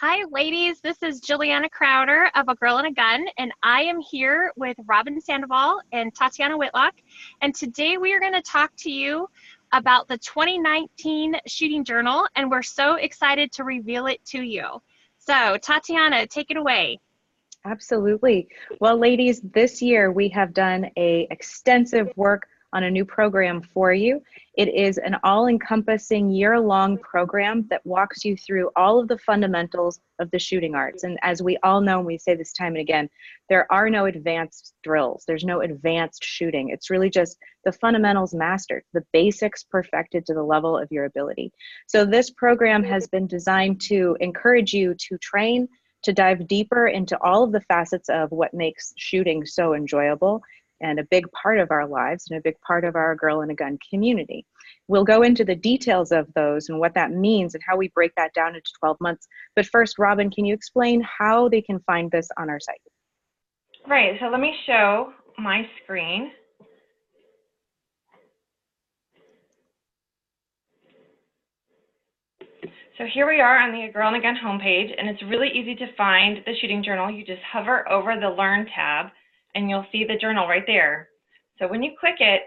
Hi, ladies. This is Juliana Crowder of A Girl and a Gun, and I am here with Robin Sandoval and Tatiana Whitlock. And today we are going to talk to you about the 2019 Shooting Journal, and we're so excited to reveal it to you. So, Tatiana, take it away. Absolutely. Well, ladies, this year we have done a extensive work on a new program for you. It is an all-encompassing year-long program that walks you through all of the fundamentals of the shooting arts. And as we all know, and we say this time and again, there are no advanced drills. There's no advanced shooting. It's really just the fundamentals mastered, the basics perfected to the level of your ability. So this program has been designed to encourage you to train, to dive deeper into all of the facets of what makes shooting so enjoyable and a big part of our lives and a big part of our Girl and a Gun community. We'll go into the details of those and what that means and how we break that down into 12 months. But first, Robin, can you explain how they can find this on our site? Right, so let me show my screen. So here we are on the A Girl and a Gun homepage, and it's really easy to find the Shooting Journal. You just hover over the Learn tab, and you'll see the journal right there. So when you click it,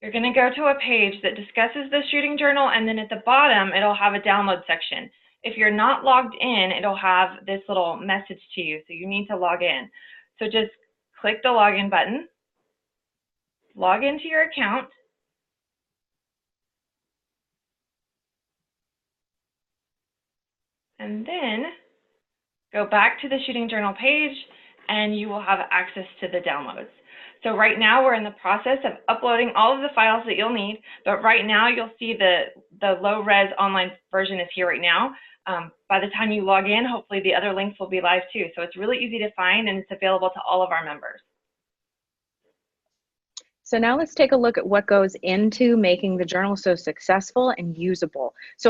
you're going to go to a page that discusses the Shooting Journal, and then at the bottom, it'll have a download section. If you're not logged in, it'll have this little message to you, so you need to log in. So just click the login button, log into your account, and then go back to the Shooting Journal page and you will have access to the downloads. So right now we're in the process of uploading all of the files that you'll need, but right now you'll see the low-res online version is here right now. By the time you log in, hopefully the other links will be live too. So it's really easy to find and it's available to all of our members. So now let's take a look at what goes into making the journal so successful and usable. So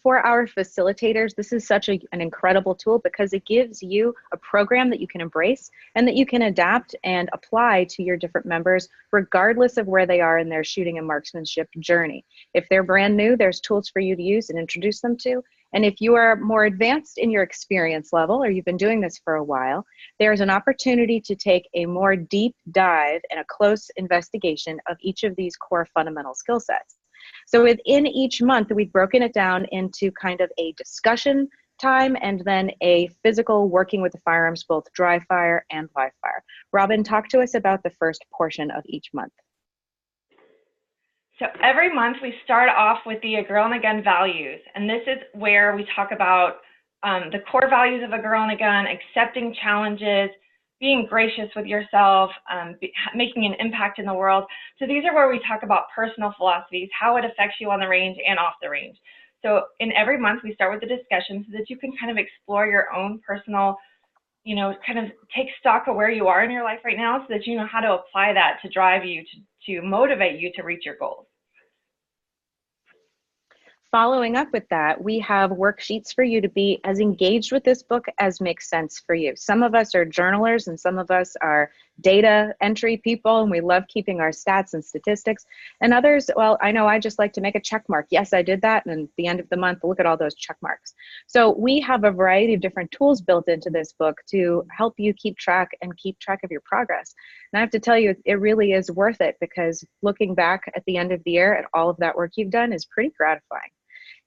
for our facilitators, this is such an incredible tool because it gives you a program that you can embrace and that you can adapt and apply to your different members, regardless of where they are in their shooting and marksmanship journey. If they're brand new, there's tools for you to use and introduce them to. And if you are more advanced in your experience level, or you've been doing this for a while, there's an opportunity to take a more deep dive and a close investigation of each of these core fundamental skill sets. So within each month, we've broken it down into kind of a discussion time and then a physical working with the firearms, both dry fire and live fire. Robin, talk to us about the first portion of each month. So every month we start off with the A Girl and a Gun values, and this is where we talk about the core values of A Girl and a Gun, accepting challenges, being gracious with yourself, making an impact in the world. So these are where we talk about personal philosophies, how it affects you on the range and off the range. So in every month we start with a discussion so that you can kind of explore your own personal, kind of take stock of where you are in your life right now so that you know how to apply that to drive you, to motivate you to reach your goals. Following up with that, we have worksheets for you to be as engaged with this book as makes sense for you. Some of us are journalers and some of us are data entry people, and we love keeping our stats and statistics. And others, well, I know I just like to make a check mark. Yes, I did that. And at the end of the month, look at all those check marks. So we have a variety of different tools built into this book to help you keep track of your progress. And I have to tell you, it really is worth it because looking back at the end of the year at all of that work you've done is pretty gratifying.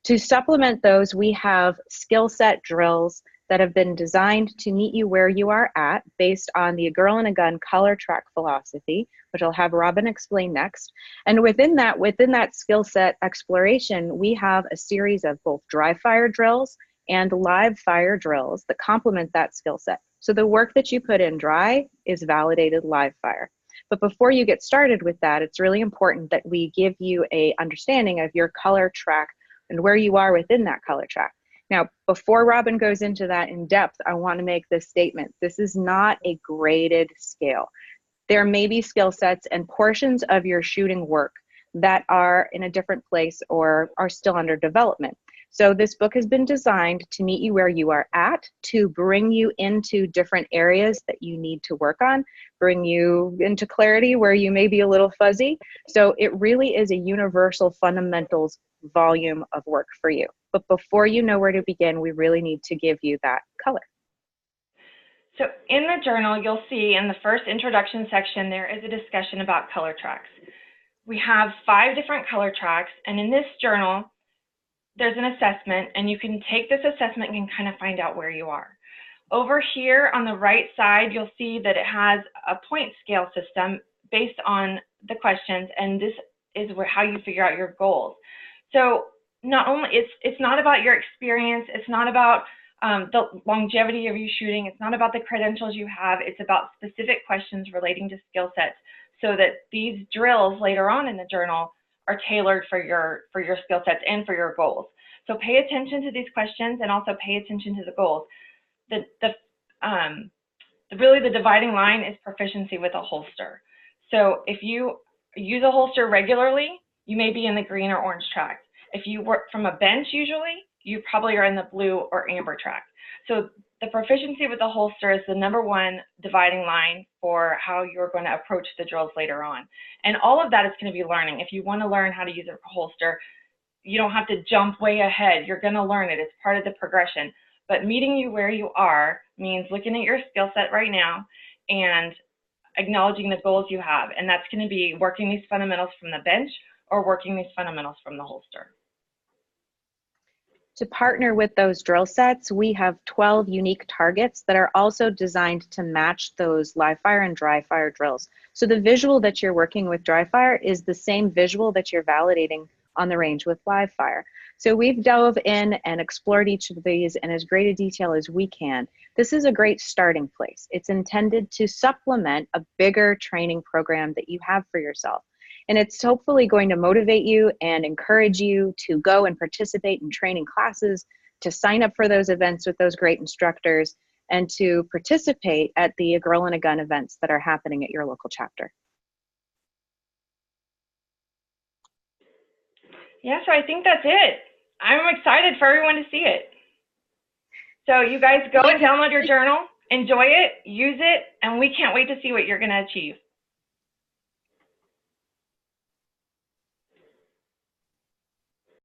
To supplement those, we have skill set drills that have been designed to meet you where you are at based on the A Girl and a Gun color track philosophy, which I'll have Robin explain next. And within that skill set exploration, we have a series of both dry fire drills and live fire drills that complement that skill set. So the work that you put in dry is validated live fire. But before you get started with that, it's really important that we give you an understanding of your color track and where you are within that color track. Now, before Robin goes into that in depth, I want to make this statement. This is not a graded scale. There may be skill sets and portions of your shooting work that are in a different place or are still under development. So this book has been designed to meet you where you are at, to bring you into different areas that you need to work on, bring you into clarity where you may be a little fuzzy. So it really is a universal fundamentals volume of work for you. But before you know where to begin, we really need to give you that color. So in the journal, you'll see in the first introduction section, there is a discussion about color tracks. We have 5 different color tracks, and in this journal, there's an assessment, and you can take this assessment and kind of find out where you are. Over here on the right side, you'll see that it has a point scale system based on the questions, and this is how you figure out your goals. So not only, it's not about your experience, it's not about the longevity of you shooting, it's not about the credentials you have, it's about specific questions relating to skill sets, so that these drills later on in the journal are tailored for your skill sets and for your goals. So pay attention to these questions and also pay attention to the goals. Really the dividing line is proficiency with a holster. So if you use a holster regularly, you may be in the green or orange track. If you work from a bench usually, you probably are in the blue or amber track. So the proficiency with the holster is the #1 dividing line for how you're going to approach the drills later on. And all of that is going to be learning. If you want to learn how to use a holster, you don't have to jump way ahead. You're going to learn it. It's part of the progression. But meeting you where you are means looking at your skill set right now and acknowledging the goals you have. And that's going to be working these fundamentals from the bench or working these fundamentals from the holster. To partner with those drill sets, we have 12 unique targets that are also designed to match those live fire and dry fire drills. So the visual that you're working with dry fire is the same visual that you're validating on the range with live fire. So we've dove in and explored each of these in as great a detail as we can. This is a great starting place. It's intended to supplement a bigger training program that you have for yourself. And it's hopefully going to motivate you and encourage you to go and participate in training classes, to sign up for those events with those great instructors, and to participate at the A Girl and a Gun events that are happening at your local chapter. Yeah, so I think that's it. I'm excited for everyone to see it. So you guys go and download your journal, enjoy it, use it, and we can't wait to see what you're going to achieve.